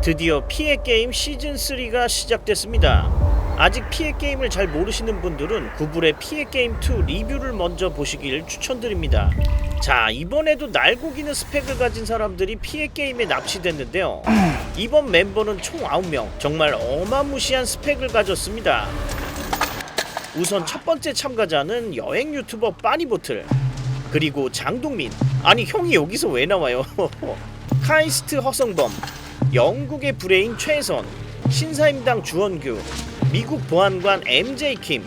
드디어 피해 게임 시즌3가 시작됐습니다. 아직 피해 게임을 잘 모르시는 분들은 구글의 피해 게임 2 리뷰를 먼저 보시길 추천드립니다. 자, 이번에도 날고기는 스펙을 가진 사람들이 피해 게임에 납치됐는데요. 이번 멤버는 총 9명, 정말 어마무시한 스펙을 가졌습니다. 우선 첫 번째 참가자는 여행 유튜버 빠니보틀, 그리고 장동민. 아니 형이 여기서 왜 나와요? 카이스트 허성범, 영국의 브레인 최선, 신사임당 주원규, 미국 보안관 MJ킴,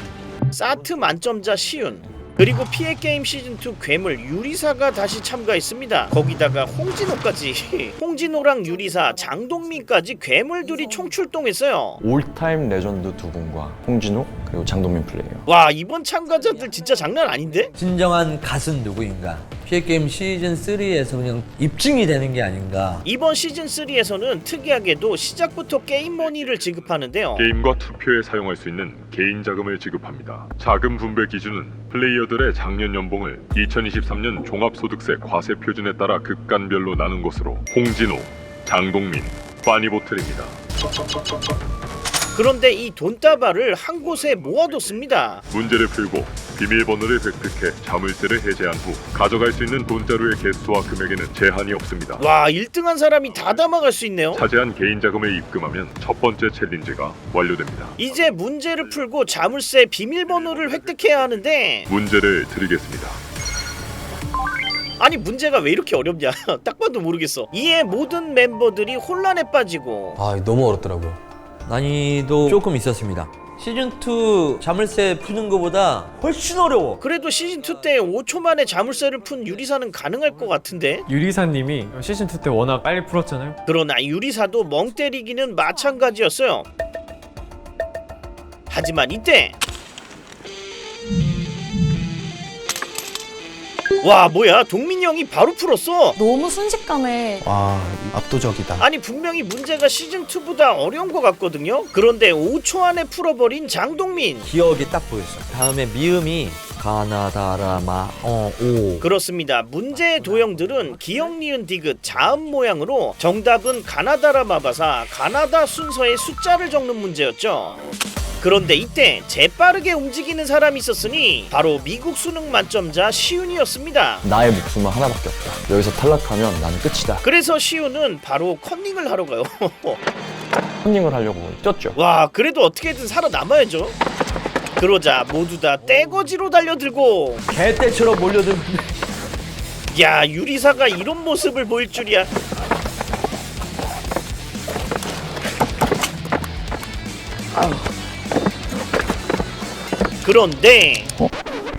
사트 만점자 시윤, 그리고 피해게임 시즌2 괴물 유리사가 다시 참가했습니다. 거기다가 홍진호까지. 홍진호랑 유리사, 장동민까지 괴물들이 총출동했어요. 올타임 레전드 두 분과 홍진호 그리고 장동민 플레이어. 와, 이번 참가자들 진짜 장난 아닌데? 진정한 갓은 누구인가? 피해게임 시즌3에서 그냥 입증이 되는 게 아닌가. 이번 시즌3에서는 특이하게도 시작부터 게임 머니를 지급하는데요. 게임과 투표에 사용할 수 있는 개인 자금을 지급합니다. 자금 분배 기준은 플레이어들의 작년 연봉을 2023년 종합소득세 과세 표준에 따라 극간별로 나눈 것으로 홍진호, 장동민, 빠니보틀입니다. 그런데 이 돈다발을 한 곳에 모아뒀습니다. 문제를 풀고 비밀번호를 획득해 자물쇠를 해제한 후 가져갈 수 있는 돈자루의 개수와 금액에는 제한이 없습니다. 와, 1등한 사람이 다 담아갈 수 있네요. 차지한 개인 자금을 입금하면 첫 번째 챌린지가 완료됩니다. 이제 문제를 풀고 자물쇠 비밀번호를 획득해야 하는데, 문제를 드리겠습니다. 아니 문제가 왜 이렇게 어렵냐. 딱 봐도 모르겠어. 이에 모든 멤버들이 혼란에 빠지고, 너무 어렵더라고요. 난이도 조금 있었습니다. 시즌2 자물쇠 푸는 것보다 훨씬 어려워. 그래도 시즌2 때 5초 만에 자물쇠를 푼 유리사는 가능할 것 같은데? 유리사님이 시즌2 때 워낙 빨리 풀었잖아요. 그러나 유리사도 멍 때리기는 마찬가지였어요. 하지만 이때, 와 뭐야, 동민이 형이 바로 풀었어. 너무 순식간에 압도적이다. 아니 분명히 문제가 시즌2보다 어려운 것 같거든요. 그런데 5초 안에 풀어버린 장동민. 기억이 딱 보였어. 다음에 미음이 가나다라마 오. 그렇습니다. 문제의 도형들은 기억, 니은, 디귿, 자음 모양으로 정답은 가나다라 마바사, 가나다 순서의 숫자를 적는 문제였죠. 그런데 이때 재빠르게 움직이는 사람이 있었으니 바로 미국 수능 만점자 시윤이었습니다. 나의 목숨은 하나밖에 없다. 여기서 탈락하면 나는 끝이다. 그래서 시윤은 바로 컨닝을 하러 가요. 컨닝을 하려고 뛰었죠. 와, 그래도 어떻게든 살아남아야죠. 그러자 모두 다 떼거지로 달려들고, 개떼처럼 몰려든. 야, 유리사가 이런 모습을 보일 줄이야. 그런데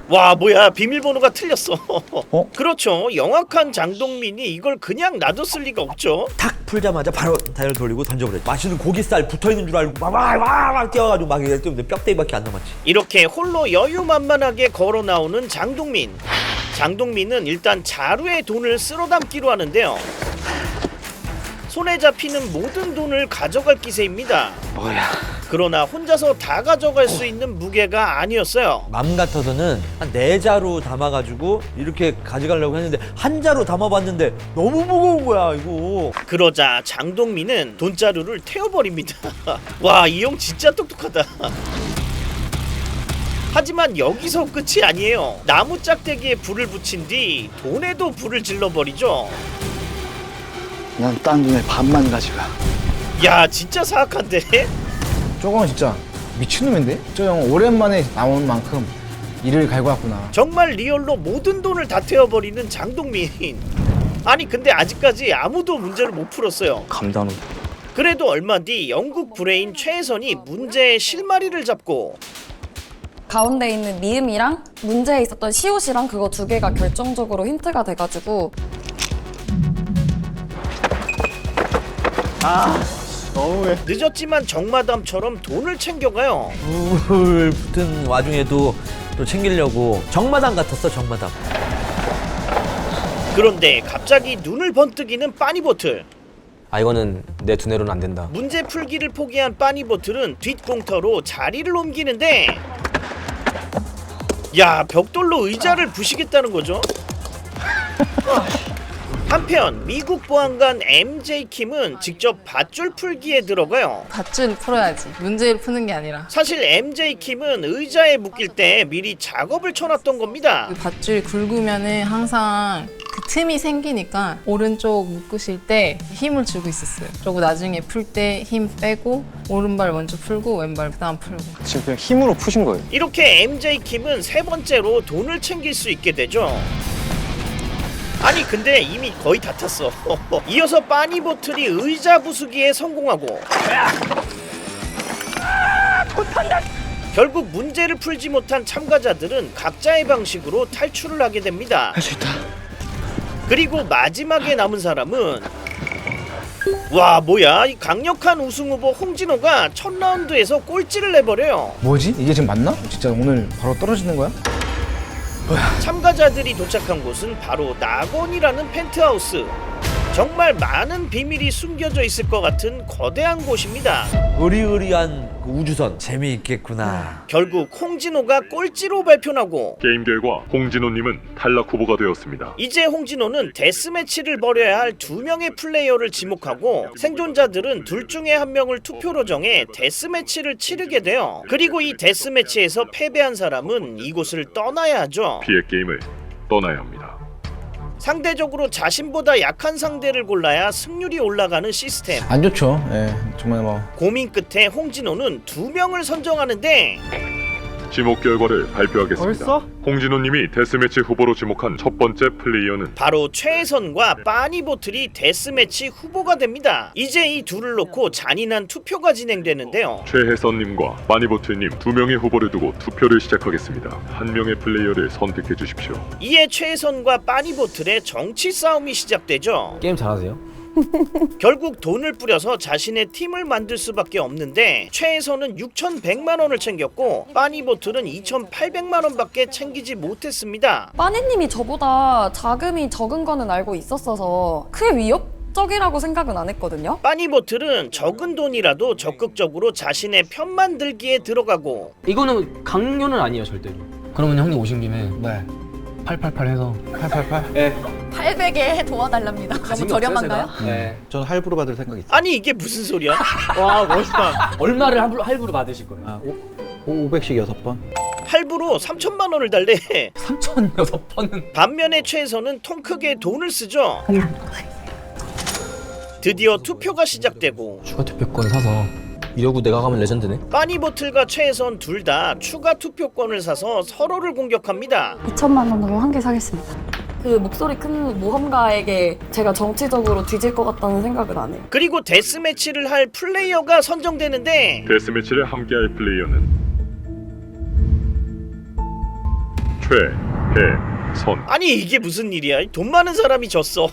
와 뭐야, 비밀번호가 틀렸어. 그렇죠. 영악한 장동민이 이걸 그냥 놔뒀을 리가 없죠. 탁 풀자마자 바로 다이얼 돌리고 던져버렸지. 맛있는 고기살 붙어있는 줄 알고 막 뛰어가지고 막 이럴 때문에 뼈대기밖에 안 남았지. 이렇게 홀로 여유만만하게 걸어 나오는 장동민. 장동민은 일단 자루에 돈을 쓸어 담기로 하는데요. 손에 잡히는 모든 돈을 가져갈 기세입니다. 그러나 혼자서 다 가져갈 수 있는 무게가 아니었어요. 맘 같아서는 한 4자루 담아가지고 이렇게 가져가려고 했는데 한 자루 담아봤는데 너무 무거운 거야 이거. 그러자 장동민은 돈자루를 태워버립니다. 와, 이 형 진짜 똑똑하다. 하지만 여기서 끝이 아니에요. 나무 짝대기에 불을 붙인 뒤 돈에도 불을 질러버리죠. 난 딴 돈의 반만 가져가. 야, 진짜 사악한데? 저건 진짜 미친놈인데? 저 형 오랜만에 나오는 만큼 이를 갈고 왔구나. 정말 리얼로 모든 돈을 다 태워버리는 장동민. 아니 근데 아직까지 아무도 문제를 못 풀었어요. 감당은. 그래도 얼마 뒤 영국 브레인 최선이 문제의 실마리를 잡고, 가운데 있는 미음이랑 문제에 있었던 시옷이랑 그거 두 개가 결정적으로 힌트가 돼가지고 너무해. 늦었지만 정마담처럼 돈을 챙겨가요. 불 붙은 와중에도 또 챙기려고 정마담 같았어. 정마담. 그런데 갑자기 눈을 번뜩이는 빠니보틀. 이거는 내 두뇌로는 안 된다. 문제 풀기를 포기한 빠니보틀은 뒷공터로 자리를 옮기는데, 야, 벽돌로 의자를 부시겠다는 거죠. 한편 미국 보안관 MJ 킴은 직접 밧줄 풀기에 들어가요. 밧줄 풀어야지. 문제를 푸는 게 아니라. 사실 MJ 킴은 의자에 묶일 때 미리 작업을 쳐놨던 겁니다. 그 밧줄 굵으면은 항상 그 틈이 생기니까 오른쪽 묶으실 때 힘을 주고 있었어요. 그리고 나중에 풀 때 힘 빼고 오른발 먼저 풀고 왼발 그다음 풀고. 지금 그냥 힘으로 푸신 거예요. 이렇게 MJ 킴은 세 번째로 돈을 챙길 수 있게 되죠. 아니 근데 이미 거의 다 탔어. 이어서 빠니보틀이 의자 부수기에 성공하고 결국 문제를 풀지 못한 참가자들은 각자의 방식으로 탈출을 하게 됩니다. 할 수 있다. 그리고 마지막에 남은 사람은 와 뭐야 이 강력한 우승 후보 홍진호가 첫 라운드에서 꼴찌를 내버려요. 뭐지? 이게 지금 맞나? 진짜 오늘 바로 떨어지는 거야? 참가자들이 도착한 곳은 바로 낙원이라는 펜트하우스. 정말 많은 비밀이 숨겨져 있을 것 같은 거대한 곳입니다. 의리의리한 그 우주선 재미있겠구나. 결국 홍진호가 꼴찌로 발표나고 게임 결과 홍진호님은 탈락 후보가 되었습니다. 이제 홍진호는 데스매치를 벌여야 할 2명의 플레이어를 지목하고 생존자들은 둘 중에 한 명을 투표로 정해 데스매치를 치르게 돼요. 그리고 이 데스매치에서 패배한 사람은 이곳을 떠나야 하죠. 피해 게임을 떠나야 합니다. 상대적으로 자신보다 약한 상대를 골라야 승률이 올라가는 시스템. 안 좋죠. 예, 정말 뭐. 고민 끝에 홍진호는 2명을 선정하는데 지목 결과를 발표하겠습니다. 벌써? 홍진호님이 데스매치 후보로 지목한 첫 번째 플레이어는 바로 최혜선과 빠니보틀이 데스매치 후보가 됩니다. 이제 이 둘을 놓고 잔인한 투표가 진행되는데요. 최혜선님과 마니보트님 두 명의 후보를 두고 투표를 시작하겠습니다. 한 명의 플레이어를 선택해 주십시오. 이에 최혜선과 빠니보틀의 정치 싸움이 시작되죠. 게임 잘하세요? 결국 돈을 뿌려서 자신의 팀을 만들 수밖에 없는데 최혜선은 6,100만 원을 챙겼고 빠니보틀은 2,800만 원밖에 챙기지 못했습니다. 빠니님이 저보다 자금이 적은 거는 알고 있었어서 크게 위협적이라고 생각은 안 했거든요. 빠니보틀은 적은 돈이라도 적극적으로 자신의 편만 들기에 들어가고 이거는 강요는 아니에요 절대로. 그러면 형님 오신 김에 네. 888 해서 888? 네. 800에 도와달랍니다. 너무 저렴한가요? 네. 저는 할부로 받을 생각이 있어요. 아니 이게 무슨 소리야? 와 멋있다. 얼마를 할부로 받으실 거예요? 아, 500씩 6번? 할부로 3천만 원을 달래. 3,006번은 반면에 최혜선은 통 크게 돈을 쓰죠. 드디어 투표가 시작되고 추가 투표권 사서 이러고 내가 가면 레전드네. 빠니보틀과 최혜선 둘 다 추가 투표권을 사서 서로를 공격합니다. 2천만 원으로 한 개 사겠습니다. 그 목소리 큰 모험가에게 제가 정치적으로 뒤질 것 같다는 생각은 안 해요. 그리고 데스매치를 할 플레이어가 선정되는데 데스매치를 함께할 플레이어는 최혜선. 아니 이게 무슨 일이야? 돈 많은 사람이 졌어.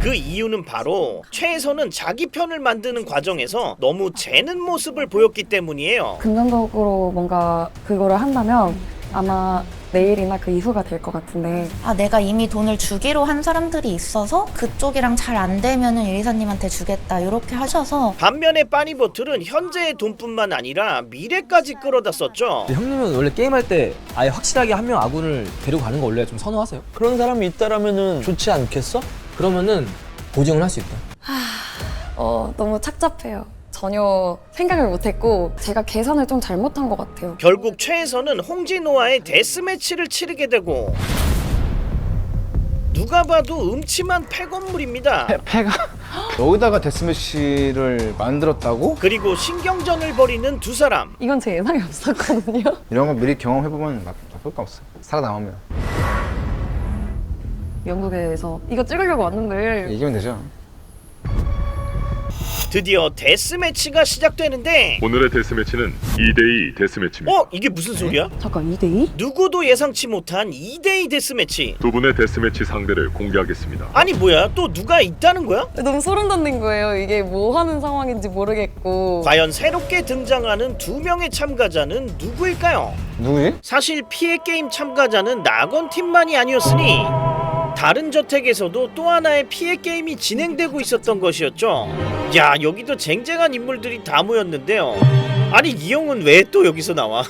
그 이유는 바로 최혜선은 자기 편을 만드는 과정에서 너무 재는 모습을 보였기 때문이에요. 긍정적으로 뭔가 그거를 한다면 아마 내일이나 그 이후가 될 것 같은데 아, 내가 이미 돈을 주기로 한 사람들이 있어서 그쪽이랑 잘 안 되면은 유리사님한테 주겠다 이렇게 하셔서. 반면에 빠니보틀은 현재의 돈뿐만 아니라 미래까지 끌어다 썼죠. 형님은 원래 게임할 때 아예 확실하게 한 명 아군을 데리고 가는 거 원래 좀 선호하세요? 그런 사람이 있다라면은 좋지 않겠어? 그러면은 보증을 할 수 있다. 너무 착잡해요. 전혀 생각을 못했고 제가 계산을 좀 잘못한 것 같아요. 결국 최혜선은 홍진호와의 데스매치를 치르게 되고 누가 봐도 음침한 폐건물입니다. 패가 여기다가 데스매치를 만들었다고? 그리고 신경전을 벌이는 두 사람. 이건 제 예상이 없었거든요. 이런 거 미리 경험해보면 나쁠 거 없어. 살아남으면 영국에서 이거 찍으려고 왔는데 이기면 되죠. 드디어 데스매치가 시작되는데 오늘의 데스매치는 2대2 데스매치입니다. 이게 무슨 소리야? 잠깐 2대2? 누구도 예상치 못한 2대2 데스매치. 두 분의 데스매치 상대를 공개하겠습니다. 아니 뭐야 또 누가 있다는 거야? 너무 소름 돋는 거예요. 이게 뭐 하는 상황인지 모르겠고. 과연 새롭게 등장하는 두 명의 참가자는 누구일까요? 누구지? 사실 피해 게임 참가자는 낙원팀만이 아니었으니 다른 저택에서도 또 하나의 피해 게임이 진행되고 있었던 것이었죠. 야 여기도 쟁쟁한 인물들이 다 모였는데요. 아니 이 형은 왜 또 여기서 나와?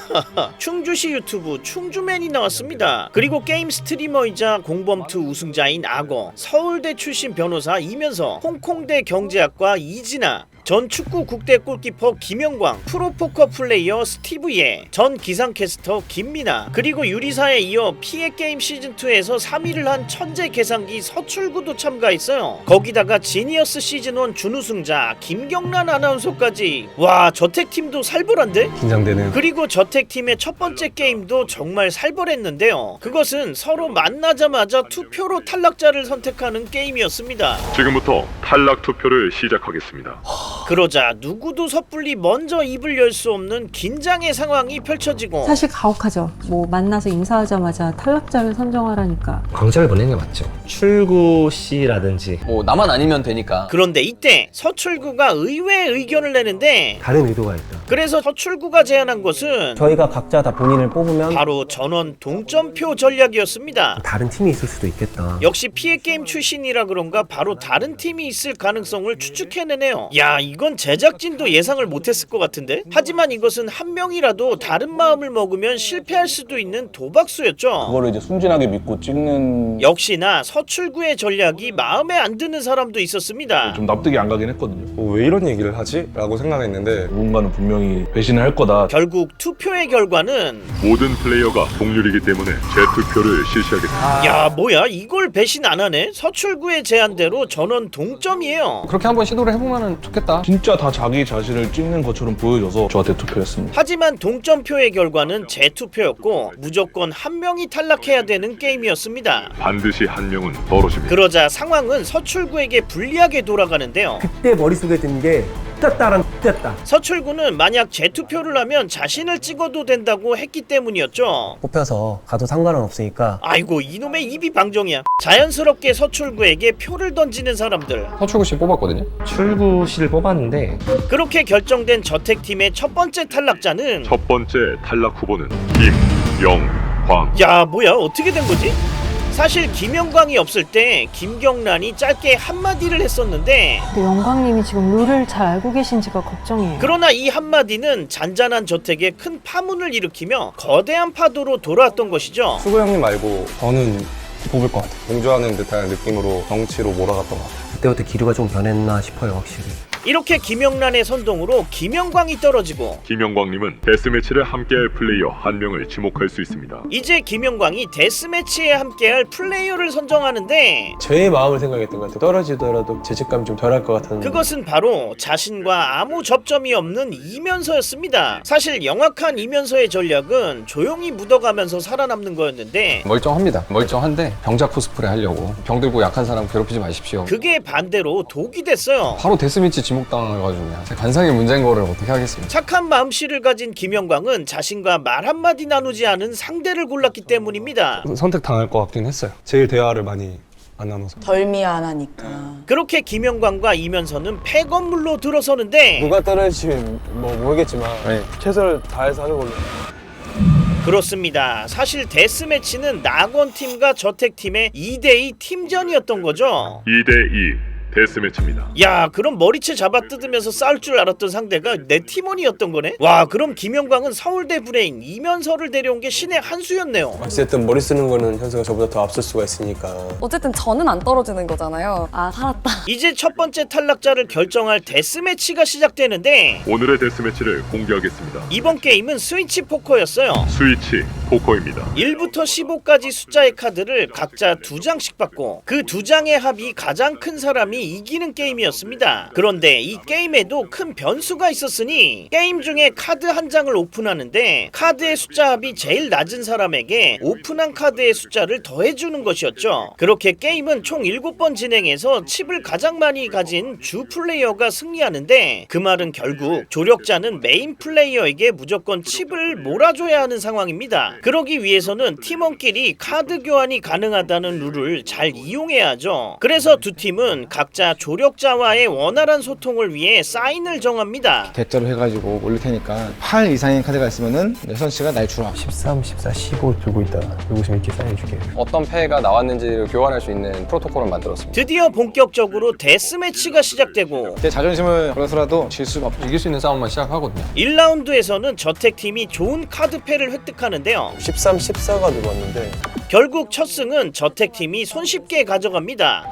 충주시 유튜브 충주맨이 나왔습니다. 그리고 게임 스트리머이자 공범2 우승자인 악어, 서울대 출신 변호사 이면서, 홍콩대 경제학과 이진아, 전 축구 국대 골키퍼 김영광, 프로포커 플레이어 스티브 예, 전 기상캐스터 김민아, 그리고 유리사에 이어 피해게임 시즌2에서 3위를 한 천재 계산기 서출구도 참가했어요. 거기다가 지니어스 시즌1 준우승자 김경란 아나운서까지. 와, 저택팀도 살벌한데? 긴장되는. 그리고 저택팀의 첫 번째 게임도 정말 살벌했는데요. 그것은 서로 만나자마자 투표로 탈락자를 선택하는 게임이었습니다. 지금부터 탈락 투표를 시작하겠습니다. 그러자 누구도 섣불리 먼저 입을 열 수 없는 긴장의 상황이 펼쳐지고, 사실 가혹하죠. 뭐 만나서 인사하자마자 탈락자를 선정하라니까. 광장을 보내는 게 맞죠. 출구 씨라든지 뭐 나만 아니면 되니까. 그런데 이때 서출구가 의외의 의견을 내는데, 다른 의도가 있다. 그래서 서출구가 제안한 것은 저희가 각자 다 본인을 뽑으면 바로 전원 동점표 전략이었습니다. 다른 팀이 있을 수도 있겠다. 역시 피해게임 출신이라 그런가 바로 다른 팀이 있을 가능성을 추측해내네요. 야, 이건 제작진도 예상을 못했을 것 같은데? 하지만 이것은 한 명이라도 다른 마음을 먹으면 실패할 수도 있는 도박수였죠. 그거를 이제 순진하게 믿고 찍는. 역시나 서출구의 전략이 마음에 안 드는 사람도 있었습니다. 좀 납득이 안 가긴 했거든요. 왜 이런 얘기를 하지? 라고 생각했는데 누군가는 분명히 배신을 할 거다. 결국 투표의 결과는 모든 플레이어가 동률이기 때문에 재투표를 실시하겠습니다. 야, 뭐야, 이걸 배신 안 하네? 서출구의 제안대로 전원 동점이에요. 그렇게 한번 시도를 해보면 좋겠다. 진짜 다 자기 자신을 찍는 것처럼 보여줘서 저한테 투표했습니다. 하지만 동점표의 결과는 재투표였고 무조건 한 명이 탈락해야 되는 게임이었습니다. 반드시 한 명은 떨어집니다. 그러자 상황은 서출구에게 불리하게 돌아가는데요. 그때 머릿속에 든 게 떴다랑 떴다. 서출구는 만약 재투표를 하면 자신을 찍어도 된다고 했기 때문이었죠. 뽑혀서 가도 상관은 없으니까. 아이고, 이놈의 입이 방정이야. 자연스럽게 서출구에게 표를 던지는 사람들. 서출구 씨 뽑았거든요. 출구 씨를 뽑았는데 그렇게 결정된 저택팀의 첫 번째 탈락자는, 첫 번째 탈락 후보는 김영광. 야, 뭐야, 어떻게 된 거지? 사실 김영광이 없을 때 김경란이 짧게 한마디를 했었는데, 근데 영광님이 지금 룰을 잘 알고 계신지가 걱정이에요. 그러나 이 한마디는 잔잔한 저택에 큰 파문을 일으키며 거대한 파도로 돌아왔던 것이죠. 수고 형님 말고 저는 뽑을 것 같아요. 공주하는 듯한 느낌으로 정치로 몰아갔던 것 같아요. 그때부터 기류가 좀 변했나 싶어요, 확실히. 이렇게 김영란의 선동으로 김영광이 떨어지고, 김영광님은 데스매치를 함께할 플레이어 한 명을 지목할 수 있습니다. 이제 김영광이 데스매치에 함께할 플레이어를 선정하는데, 제 마음을 생각했던 것 같아요. 떨어지더라도 죄책감이 좀 덜할 것 같은. 그것은 바로 자신과 아무 접점이 없는 이면서였습니다. 사실 영악한 이면서의 전략은 조용히 묻어가면서 살아남는 거였는데, 멀쩡합니다. 멀쩡한데 병자 코스프레 하려고. 병들고 약한 사람 괴롭히지 마십시오. 그게 반대로 독이 됐어요. 바로 데스매치 지목당해가지고 제 관상의 문제인 거를 어떻게 하겠습니까? 착한 마음씨를 가진 김영광은 자신과 말 한마디 나누지 않은 상대를 골랐기 때문입니다. 선택 당할 것 같긴 했어요. 제일 대화를 많이 안 나눠서. 덜 미안하니까. 그렇게 김영광과 이면서는 폐건물로 들어서는데, 누가 떨어질지 뭐 모르겠지만 최선을 다해서 하는 걸로. 그렇습니다. 사실 데스매치는 낙원팀과 저택팀의 2대2 팀전이었던 거죠. 2대2 데스매치입니다. 야, 그럼 머리채 잡아뜯으면서 싸울 줄 알았던 상대가 내 팀원이었던 거네? 와, 그럼 김영광은 서울대 브레인 이면서를 데려온 게 신의 한 수였네요. 어쨌든 머리 쓰는 거는 현수가 저보다 더 앞설 수가 있으니까. 어쨌든 저는 안 떨어지는 거잖아요. 아, 살았다. 이제 첫 번째 탈락자를 결정할 데스매치가 시작되는데, 오늘의 데스매치를 공개하겠습니다. 이번 게임은 스위치 포커였어요. 스위치 포커입니다. 1부터 15까지 숫자의 카드를 각자 2장씩 받고 그 2장의 합이 가장 큰 사람이 이기는 게임이었습니다. 그런데 이 게임에도 큰 변수가 있었으니, 게임 중에 카드 한 장을 오픈하는데 카드의 숫자 합이 제일 낮은 사람에게 오픈한 카드의 숫자를 더해주는 것이었죠. 그렇게 게임은 총 7번 진행해서 칩을 가장 많이 가진 주 플레이어가 승리하는데, 그 말은 결국 조력자는 메인 플레이어에게 무조건 칩을 몰아줘야 하는 상황입니다. 그러기 위해서는 팀원끼리 카드 교환이 가능하다는 룰을 잘 이용해야죠. 그래서 두 팀은 각자 조력자와의 원활한 소통을 위해 사인을 정합니다. 대자로 해가지고 올릴 테니까 8 이상인 카드가 있으면은 여선 씨가 날 주라. 13, 14, 15 들고 있다. 여기서 이렇게 사인해줄게. 어떤 패가 나왔는지를 교환할 수 있는 프로토콜을 만들었습니다. 드디어 본격적으로 데스매치가 시작되고 제 자존심을 걸어서라도 질 수가 없죠. 이길 수 있는 싸움만 시작하거든요. 1라운드에서는 저택팀이 좋은 카드패를 획득하는데요. 13, 14가 들어왔는데 결국 첫 승은 저택팀이 손쉽게 가져갑니다.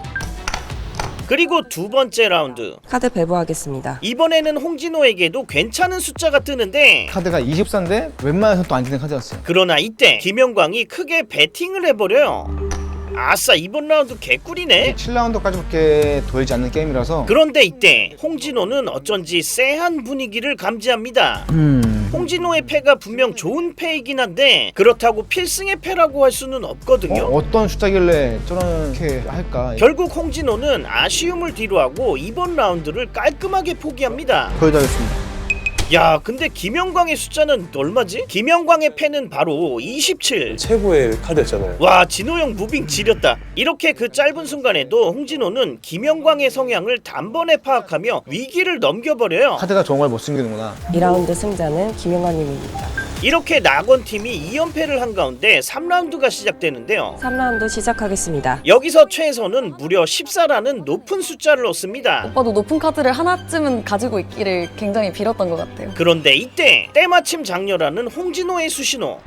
그리고 두 번째 라운드, 카드 배부하겠습니다. 이번에는 홍진호에게도 괜찮은 숫자가 뜨는데 카드가 24인데 웬만해서 또 안 지는 카드였어요. 그러나 이때 김영광이 크게 배팅을 해버려요. 아싸, 이번 라운드 개꿀이네. 7라운드까지밖에 돌지 않는 게임이라서. 그런데 이때 홍진호는 어쩐지 쎄한 분위기를 감지합니다. 홍진호의 패가 분명 좋은 패이긴 한데 그렇다고 필승의 패라고 할 수는 없거든요. 어떤 숫자길래 저렇게 할까? 결국 홍진호는 아쉬움을 뒤로하고 이번 라운드를 깔끔하게 포기합니다. 보여드리겠습니다. 야, 근데 김영광의 숫자는 얼마지? 김영광의 패는 바로 27. 최고의 카드였잖아요. 와, 진호 형 무빙 지렸다. 이렇게 그 짧은 순간에도 홍진호는 김영광의 성향을 단번에 파악하며 위기를 넘겨버려요. 카드가 좋은 걸 못 숨기는구나. 2라운드 승자는 김영환님입니다. 이렇게 낙원팀이 2연패를 한 가운데 3라운드가 시작되는데요. 3라운드 시작하겠습니다. 여기서 최혜선은 무려 14라는 높은 숫자를 넣습니다. 오빠도 높은 카드를 하나쯤은 가지고 있기를 굉장히 빌었던 것 같아요. 그런데 이때 때마침 장렬하는 홍진호의 수신호.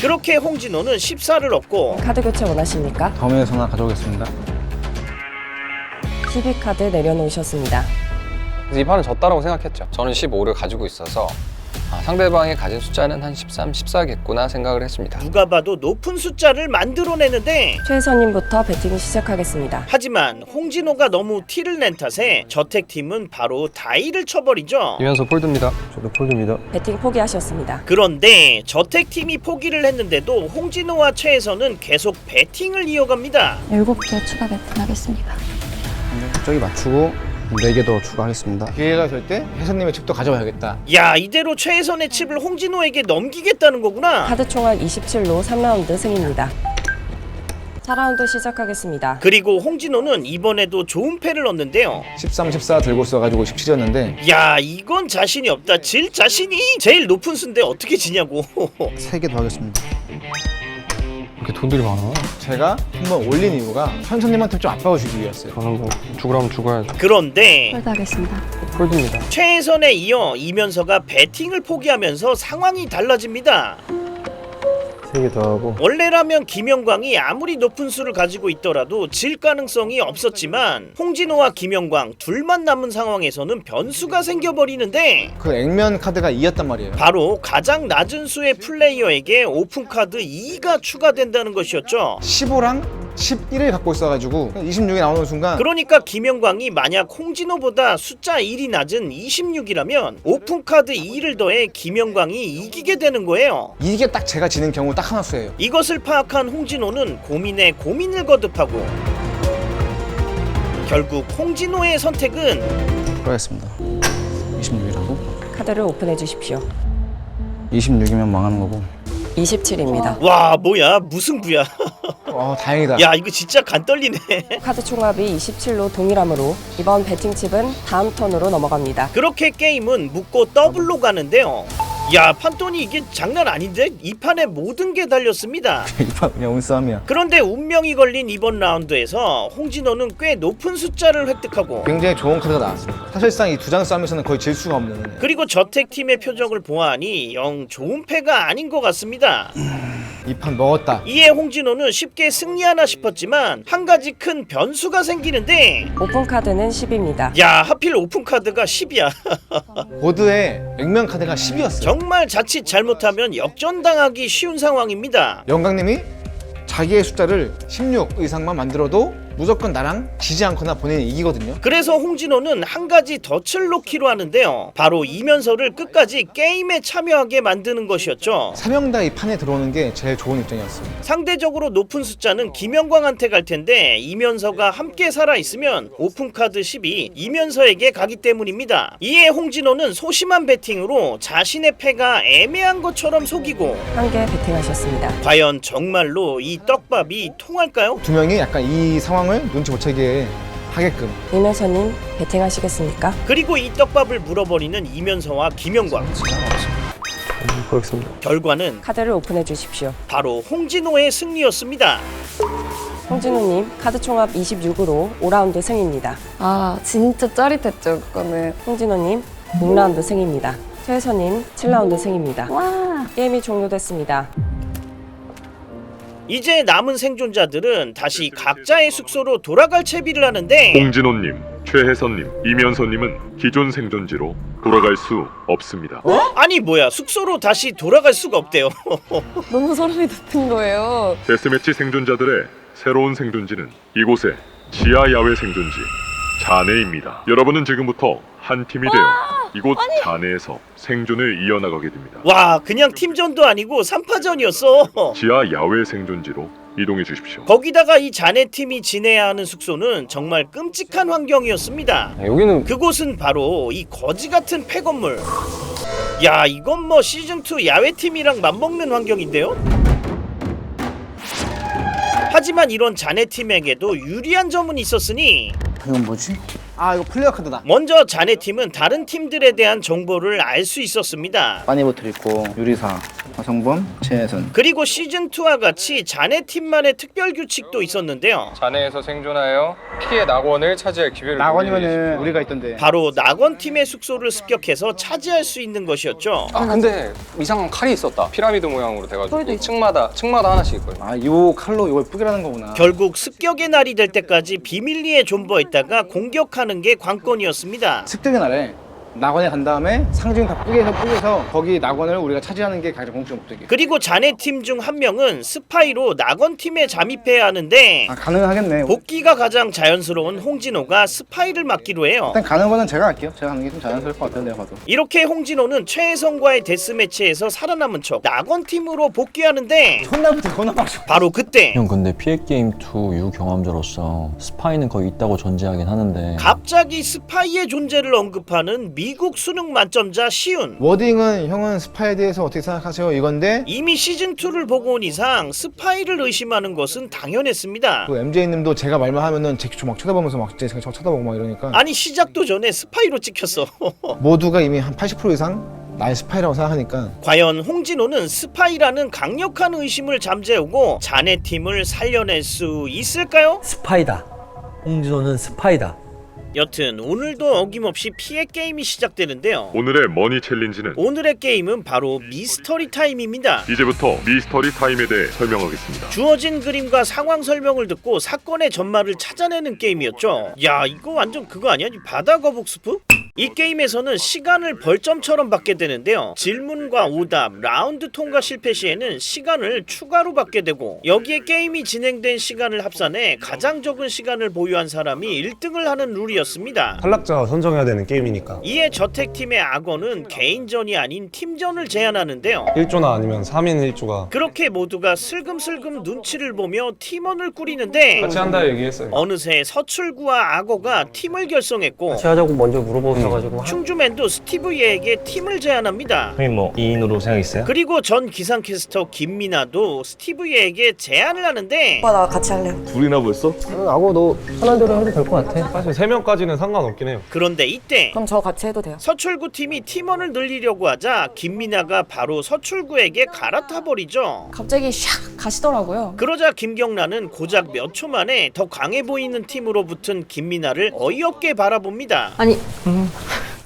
그렇게 홍진호는 14를 얻고 카드 교체 원하십니까? 다음에서 하나 가져오겠습니다. 12카드 내려놓으셨습니다. 이 판은 졌다라고 생각했죠. 저는 15를 가지고 있어서 상대방이 가진 숫자는 한 13, 14겠구나 생각을 했습니다. 누가 봐도 높은 숫자를 만들어내는데 최혜선님부터 배팅 시작하겠습니다. 하지만 홍진호가 너무 티를 낸 탓에 저택팀은 바로 다이를 쳐버리죠. 이면서 폴드입니다. 저도 폴드입니다. 배팅 포기하셨습니다. 그런데 저택팀이 포기를 했는데도 홍진호와 최혜선은 계속 배팅을 이어갑니다. 7개 추가 배팅하겠습니다. 저기 맞추고 4개 더 추가하겠습니다. 기회가 될 때 혜선님의 칩도 가져와야겠다. 야, 이대로 최혜선의 칩을 홍진호에게 넘기겠다는 거구나. 카드 총알 27로 3라운드 승입니다. 4라운드 시작하겠습니다. 그리고 홍진호는 이번에도 좋은 패를 얻는데요. 13, 14 들고 있어가지고 17이었는데 야, 이건 자신이 없다. 질 자신이 제일 높은 수인데 어떻게 지냐고. 3개 더 하겠습니다. 이렇게 돈들이 많아. 제가 한번 올린 이유가 현선님한테 좀 압박을 주기 위해서요. 저는 뭐 죽으라면 죽어야죠. 그런데 폴드하겠습니다. 폴드입니다. 최혜선에 이어 이면서가 배팅을 포기하면서 상황이 달라집니다. 3개 더 하고 원래라면 김영광이 아무리 높은 수를 가지고 있더라도 질 가능성이 없었지만 홍진호와 김영광 둘만 남은 상황에서는 변수가 생겨버리는데 그 액면 카드가 2였단 말이에요. 바로 가장 낮은 수의 플레이어에게 오픈카드 2가 추가된다는 것이었죠. 15랑 11을 갖고 있어가지고 26이 나오는 순간 그러니까 김영광이 만약 홍진호보다 숫자 1이 낮은 26이라면 오픈카드 2를 더해 김영광이 이기게 되는 거예요. 이게 딱 제가 지는 경우 딱 하나 수예요. 이것을 파악한 홍진호는 고민에 고민을 거듭하고 결국 홍진호의 선택은 그러겠습니다. 26이라고? 카드를 오픈해 주십시오. 26이면 망하는 거고. 27입니다. 와, 뭐야, 무승부야. 다행이다. 야, 이거 진짜 간 떨리네. 카드 총합이 27로 동일하므로 이번 배팅칩은 다음 턴으로 넘어갑니다. 그렇게 게임은 묶고 더블로 가는데요. 야, 판돈이 이게 장난 아닌데? 이 판에 모든 게 달렸습니다. 이 판 그냥 운싸움이야. 그런데 운명이 걸린 이번 라운드에서 홍진호는 꽤 높은 숫자를 획득하고 굉장히 좋은 카드가 나왔습니다. 사실상 이 두 장 싸움에서는 거의 질 수가 없는. 그리고 저택팀의 표정을 보아하니 영 좋은 패가 아닌 것 같습니다. 이 판 먹었다. 이에 홍진호는 쉽게 승리하나 싶었지만 한 가지 큰 변수가 생기는데 오픈 카드는 10입니다. 야, 하필 오픈카드가 10이야. 보드에 액면 카드가 10이었어요. 정말 자칫 잘못하면 역전당하기 쉬운 상황입니다. 영광님이 자기의 숫자를 16 이상만 만들어도 무조건 나랑 지지 않거나 본인이 이기거든요. 그래서 홍진호는 한 가지 덫을 놓기로 하는데요. 바로 이면서를 끝까지 게임에 참여하게 만드는 것이었죠. 3명 다 이 판에 들어오는 게 제일 좋은 입장이었습니다. 상대적으로 높은 숫자는 김영광한테 갈 텐데 이면서가 함께 살아있으면 오픈카드 10이 이면서에게 가기 때문입니다. 이에 홍진호는 소심한 배팅으로 자신의 패가 애매한 것처럼 속이고 한 개 베팅하셨습니다. 과연 정말로 이 떡밥이 통할까요? 두 명이 약간 이 상황을 눈치 못 채게 하게끔. 이면서님 베팅하시겠습니까? 그리고 이 떡밥을 물어버리는 이면서와 김영광. 그렇습니다. 결과는 카드를 오픈해 주십시오. 바로 홍진호의 승리였습니다. 홍진호님 카드 총합 26으로 5라운드 승입니다. 아 진짜 짜릿했죠 그거는. 홍진호님 6라운드 승입니다. 최혜선님 7라운드 승입니다. 와 게임이 종료됐습니다. 이제 남은 생존자들은 다시 각자의 숙소로 돌아갈 채비를 하는데 홍진호님, 최혜선님, 이면서님은 기존 생존지로 돌아갈 수 없습니다. 아니 뭐야 숙소로 다시 돌아갈 수가 없대요. 너무 소름이 돋는 거예요. 데스매치 생존자들의 새로운 생존지는 이곳의 지하 야외 생존지 잔해입니다. 여러분은 지금부터 한 팀이 되어 이곳 잔해에서 생존을 이어나가게 됩니다. 와 그냥 팀전도 아니고 3파전이었어. 지하 야외 생존지로 이동해 주십시오. 거기다가 이 자네팀이 지내야 하는 숙소는 정말 끔찍한 환경이었습니다. 여기는 그곳은 바로 이 거지 같은 폐건물. 야 이건 뭐 시즌2 야외팀이랑 맞먹는 환경인데요? 하지만 이런 자네팀에게도 유리한 점은 있었으니 이건 뭐지? 아 이거 플레이어 카드다. 먼저 자네팀은 다른 팀들에 대한 정보를 알 수 있었습니다. 빠니보틀 있고 유리사, 화성범, 최혜선. 그리고 시즌2와 같이 자네팀만의 특별 규칙도 있었는데요. 잔해에서 생존하여 피해 낙원을 차지할 기회를 낙원이면은 우리가 있던데. 바로 낙원팀의 숙소를 습격해서 차지할 수 있는 것이었죠. 아 근데 이상한 칼이 있었다. 피라미드 모양으로 돼가지고 층마다 하나씩 있거든요. 아 요 칼로 이걸 뿌기라는 거구나. 결국 습격의 날이 될 때까지 비밀리에 존버했다가 공격하는 게 관건이었습니다. 습격의 날에 낙원에 간 다음에 상징 다 뿌개서 거기 낙원을 우리가 차지하는 게 가장 공식 목적이에요. 그리고 자네팀 중 한 명은 스파이로 낙원팀에 잠입해야 하는데 아 가능하겠네. 복귀가 가장 자연스러운 홍진호가 스파이를 맡기로 해요. 일단 가는 거는 제가 할게요. 제가 하는 게 좀 자연스러울 것 같아요. 내가 봐도. 이렇게 홍진호는 최혜성과의 데스매치에서 살아남은 척 낙원팀으로 복귀하는데 첫날부터 전화하셔. 바로 그때 형 근데 PX게임2 유경험자로서 스파이는 거의 있다고 전제하긴 하는데 갑자기 스파이의 존재를 언급하는 미국 수능 만점자 시윤. 워딩은 형은 스파이에 대해서 어떻게 생각하세요? 이건데 이미 시즌2를 보고 온 이상 스파이를 의심하는 것은 당연했습니다. 그 MJ님도 제가 말만 하면은 제 기초 막 쳐다보면서 막 제가 쳐다보고 막 이러니까 아니 시작도 전에 스파이로 찍혔어. 모두가 이미 한 80% 이상 나의 스파이라고 생각하니까. 과연 홍진호는 스파이라는 강력한 의심을 잠재우고 자네팀을 살려낼 수 있을까요? 스파이다. 홍진호는 스파이다. 여튼 오늘도 어김없이 피해 게임이 시작되는데요. 오늘의 머니 챌린지는 오늘의 게임은 바로 미스터리 타임입니다. 이제부터 미스터리 타임에 대해 설명하겠습니다. 주어진 그림과 상황 설명을 듣고 사건의 전말을 찾아내는 게임이었죠. 야 이거 완전 그거 아니야? 바다 거북 스프? 이 게임에서는 시간을 벌점처럼 받게 되는데요. 질문과 오답, 라운드 통과 실패 시에는 시간을 추가로 받게 되고 여기에 게임이 진행된 시간을 합산해 가장 적은 시간을 보유한 사람이 1등을 하는 룰이었습니다. 탈락자 선정해야 되는 게임이니까 이에 저택팀의 악어는 개인전이 아닌 팀전을 제안하는데요. 1조나 아니면 3인 1조가 그렇게 모두가 슬금슬금 눈치를 보며 팀원을 꾸리는데 같이 한다 얘기했어요. 어느새 서출구와 악어가 팀을 결성했고 같이 하자고 먼저 물어보셔가지고 충주맨도 스티브이에게 팀을 제안합니다. 형님 뭐 2인으로 생각 있어요? 그리고 전 기상캐스터 김미나도 스티브이에게 제안을 하는데 오빠 나 같이 할래요. 둘이나 벌써? 아고 너 편한 대로 해도 될 것 같아. 사실 3명까지는 상관없긴 해요. 그런데 이때 그럼 저 같이 해도 돼요? 서출구 팀이 팀원을 늘리려고 하자 김미나가 바로 서출구에게 갈아타버리죠. 갑자기 샥 가시더라고요. 그러자 김경란은 고작 몇 초 만에 더 강해 보이는 팀으로 붙은 김미나를 어이없게 바라봅니다. 아니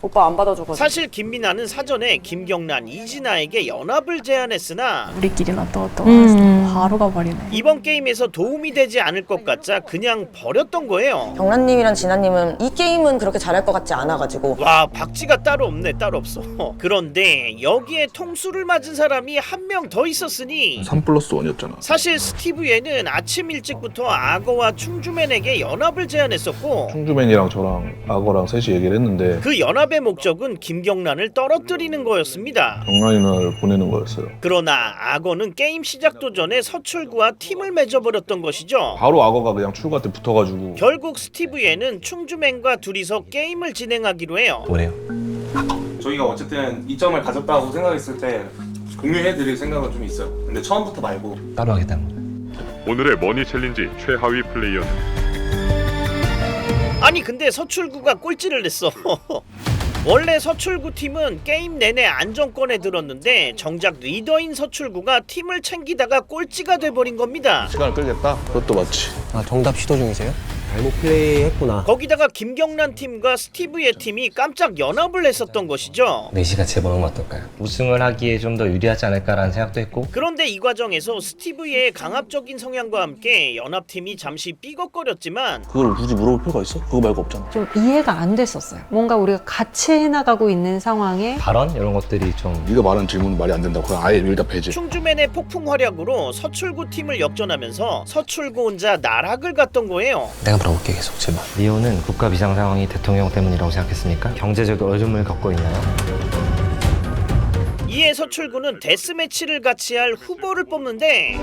오빠 안 받아줘가지고. 사실 김미나는 사전에 김경란, 이진아에게 연합을 제안했으나 우리끼리나 또 음. 바로 가버리네. 이번 게임에서 도움이 되지 않을 것 같자 그냥 버렸던 거예요. 경란님이랑 진아님은 이 게임은 그렇게 잘할 것 같지 않아가지고. 와, 박쥐가 따로 없네. 따로 없어. 그런데 여기에 통수를 맞은 사람이 한 명 더 있었으니 3+1이었잖아. 사실 스티브예는 아침 일찍부터 악어와 충주맨에게 연합을 제안했었고 충주맨이랑 저랑 악어랑 셋이 얘기를 했는데 그 연합의 목적은 김경란을 떨어뜨리는 거였습니다. 경란이를 보내는 거였어요. 그러나 악어는 게임 시작도 전에 서출구와 팀을 맺어버렸던 것이죠. 바로 악어가 그냥 출구할 때 붙어가지고 결국 스티브예는 충주맨과 둘이서 게임을 진행하기로 해요. 뭐래요? 저희가 어쨌든 이점을 가졌다고 생각했을 때 공유해드릴 생각은 좀 있어요. 근데 처음부터 말고 따로 하겠다는 거. 오늘의 머니 챌린지 최하위 플레이어는 아니 근데 서출구가 꼴찌를 냈어. 원래 서출구 팀은 게임 내내 안정권에 들었는데 정작 리더인 서출구가 팀을 챙기다가 꼴찌가 돼버린 겁니다. 시간을 끌겠다? 그것도 맞지. 아, 정답 시도 중이세요? 잘못 플레이했구나. 거기다가 김경란 팀과 스티브의 팀이 깜짝 연합을 했었던 것이죠. 메시가 제보는 건 어떨까요? 우승을 하기에 좀 더 유리하지 않을까라는 생각도 했고. 그런데 이 과정에서 스티브의 강압적인 성향과 함께 연합팀이 잠시 삐걱거렸지만 그걸 굳이 물어볼 필요가 있어? 그거 말고 없잖아. 좀 이해가 안 됐었어요. 뭔가 우리가 같이 해나가고 있는 상황에 발언? 이런 것들이 좀 네가 말한 질문은 말이 안 된다고. 그냥 아예 일다 배제. 충주맨의 폭풍 활약으로 서출구 팀을 역전하면서 서출구 혼자 나락을 갔던 거예요. 내가 물어볼게 계속 제발. 리오는 국가 비상 상황이 대통령 때문이라고 생각했습니까? 경제적 어려움을 겪고 있나요? 이에 서출구는 데스매치를 같이 할 후보를 뽑는데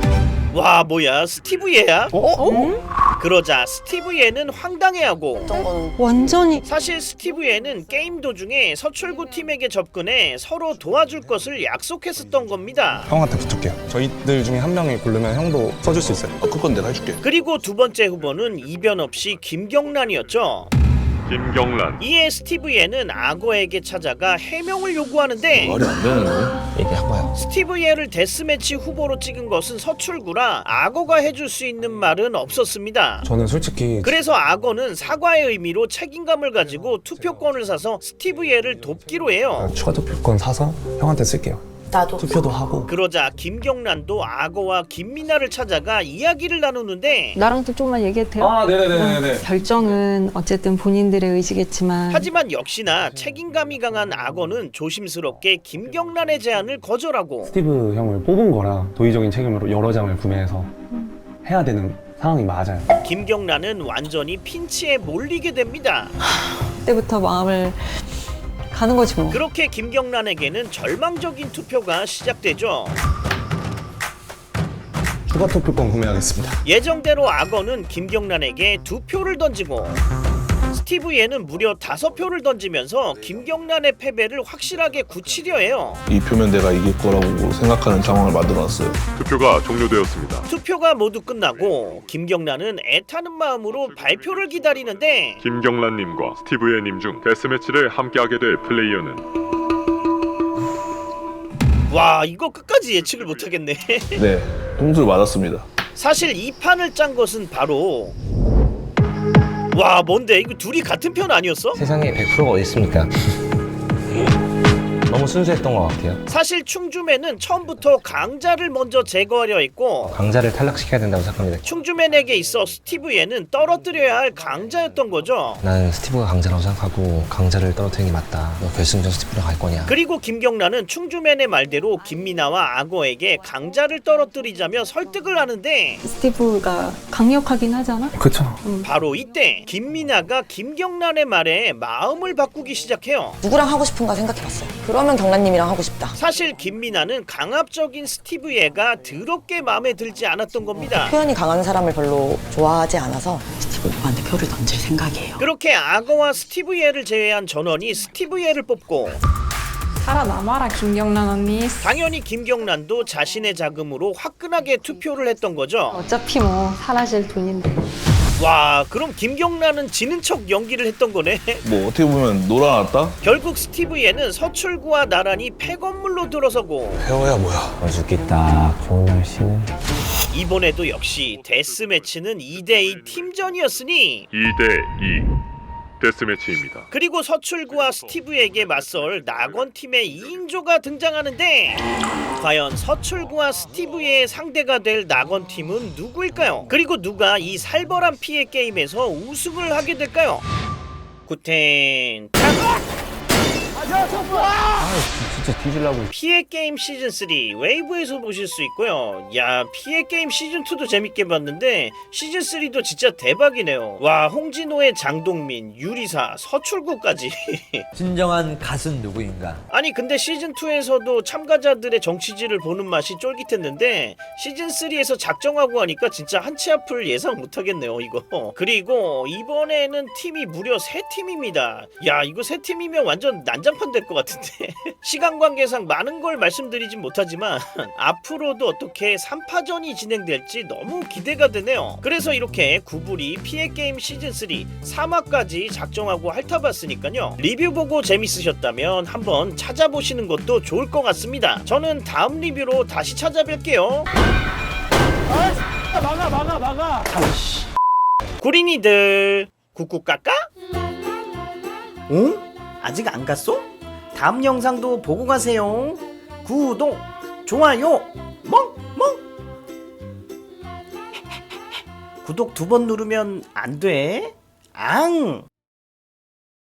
와 뭐야 스티브예야? 그러자 스티브예는 황당해하고 완전히 사실 스티브예는 게임 도중에 서출구 팀에게 접근해 서로 도와줄 것을 약속했었던 겁니다. 형한테 붙을게요. 저희들 중에 한 명이 고르면 형도 써줄 수 있어요. 그건 내가 해줄게. 그리고 두 번째 후보는 이변 없이 김경란이었죠. 김경란. 이에 스티브예는 악어에게 찾아가 해명을 요구하는데 말이 안 되는데? 얘기해봐요. 스티브예를 데스매치 후보로 찍은 것은 서출구라 악어가 해줄 수 있는 말은 없었습니다. 저는 솔직히 그래서 악어는 사과의 의미로 책임감을 가지고 투표권을 사서 스티브예를 돕기로 해요. 추가 투표권 사서 형한테 쓸게요. 나도. 투표도 하고. 그러자 김경란도 악어와 김미나를 찾아가 이야기를 나누는데 나랑도 조금만 얘기해도 돼요? 아 네네네네. 결정은 어쨌든 본인들의 의지겠지만 하지만 역시나 책임감이 강한 악어는 조심스럽게 김경란의 제안을 거절하고 스티브 형을 뽑은 거라 도의적인 책임으로 여러 장을 구매해서 해야 되는 상황이 맞아요. 김경란은 완전히 핀치에 몰리게 됩니다. 그때부터 마음을 가는 거지 뭐. 그렇게 김경란에게는 절망적인 투표가 시작되죠. 추가 투표권 구매하겠습니다. 예정대로 악어는 김경란에게 2표를 던지고 스티브예는 무려 5표를 던지면서 김경란의 패배를 확실하게 굳히려 해요. 이 표면 내가 이길 거라고 생각하는 상황을 만들어놨어요. 투표가 종료되었습니다. 투표가 모두 끝나고 김경란은 애타는 마음으로 발표를 기다리는데 김경란님과 스티브예님 중 데스매치를 함께하게 될 플레이어는 와 이거 끝까지 예측을 못하겠네. 네, 통수를 맞았습니다. 사실 이 판을 짠 것은 바로 와 뭔데 이거 둘이 같은 편 아니었어? 세상에 100%가 어디 있습니까? 너무 순수했던 것 같아요. 사실 충주맨은 처음부터 강자를 먼저 제거하려 했고 강자를 탈락시켜야 된다고 생각합니다. 충주맨에게 있어 스티브예는 떨어뜨려야 할 강자였던 거죠. 나는 스티브가 강자라고 생각하고 강자를 떨어뜨리는 게 맞다. 너 결승전 스티브랑 갈 거냐? 그리고 김경란은 충주맨의 말대로 김미나와 악어에게 강자를 떨어뜨리자며 설득을 하는데 스티브가 강력하긴 하잖아. 그쵸. 바로 이때 김미나가 김경란의 말에 마음을 바꾸기 시작해요. 누구랑 하고 싶은가 생각해봤어요. 그러면 경란님이랑 하고 싶다. 사실 김미나는 강압적인 스티브예가 더럽게 마음에 들지 않았던 겁니다. 표현이 강한 사람을 별로 좋아하지 않아서 스티브 오빠한테 표를 던질 생각이에요. 그렇게 악어와 스티브예를 제외한 전원이 스티브예를 뽑고 살아남아라 김경란 언니. 당연히 김경란도 자신의 자금으로 화끈하게 투표를 했던 거죠. 어차피 뭐 사라질 돈인데. 와 그럼 김경란은 지는 척 연기를 했던 거네. 뭐 어떻게 보면 놀아놨다? 결국 스티브예는 서출구와 나란히 폐건물로 들어서고 헤어야 뭐야. 어저께 딱 좋은 날씨는 이번에도 역시 데스매치는 2대2 팀전이었으니 2대2 데스매치입니다. 그리고 서출구와 스티브에게 맞설 낙원팀의 2인조가 등장하는데 과연 서출구와 스티브의 상대가 될 낙원팀은 누구일까요? 그리고 누가 이 살벌한 피해 게임에서 우승을 하게 될까요? 구텐 진짜 뒤질라고. 피해 게임 시즌 3 웨이브에서 보실 수 있고요. 야, 피해 게임 시즌 2도 재밌게 봤는데 시즌 3도 진짜 대박이네요. 와, 홍진호의 장동민, 유리사, 서출구까지. 진정한 갓은 누구인가? 아니 근데 시즌 2에서도 참가자들의 정치질을 보는 맛이 쫄깃했는데 시즌 3에서 작정하고 하니까 진짜 한치 앞을 예상 못하겠네요 이거. 그리고 이번에는 팀이 무려 3팀입니다. 야, 이거 3팀이면 완전 난장판 될 것 같은데. 시간 관계상 많은 걸 말씀드리진 못하지만 앞으로도 어떻게 3파전이 진행될지 너무 기대가 되네요. 그래서 이렇게 구불이 피해게임 시즌3 3화까지 작정하고 핥아봤으니까요. 리뷰 보고 재밌으셨다면 한번 찾아보시는 것도 좋을 것 같습니다. 저는 다음 리뷰로 다시 찾아뵐게요. 막아. 구린이들 꾹꾹 깎아? 응? 아직 안 갔어? 다음 영상도 보고 가세요. 구독, 좋아요, 멍멍. 구독 2번 누르면 안 돼. 앙.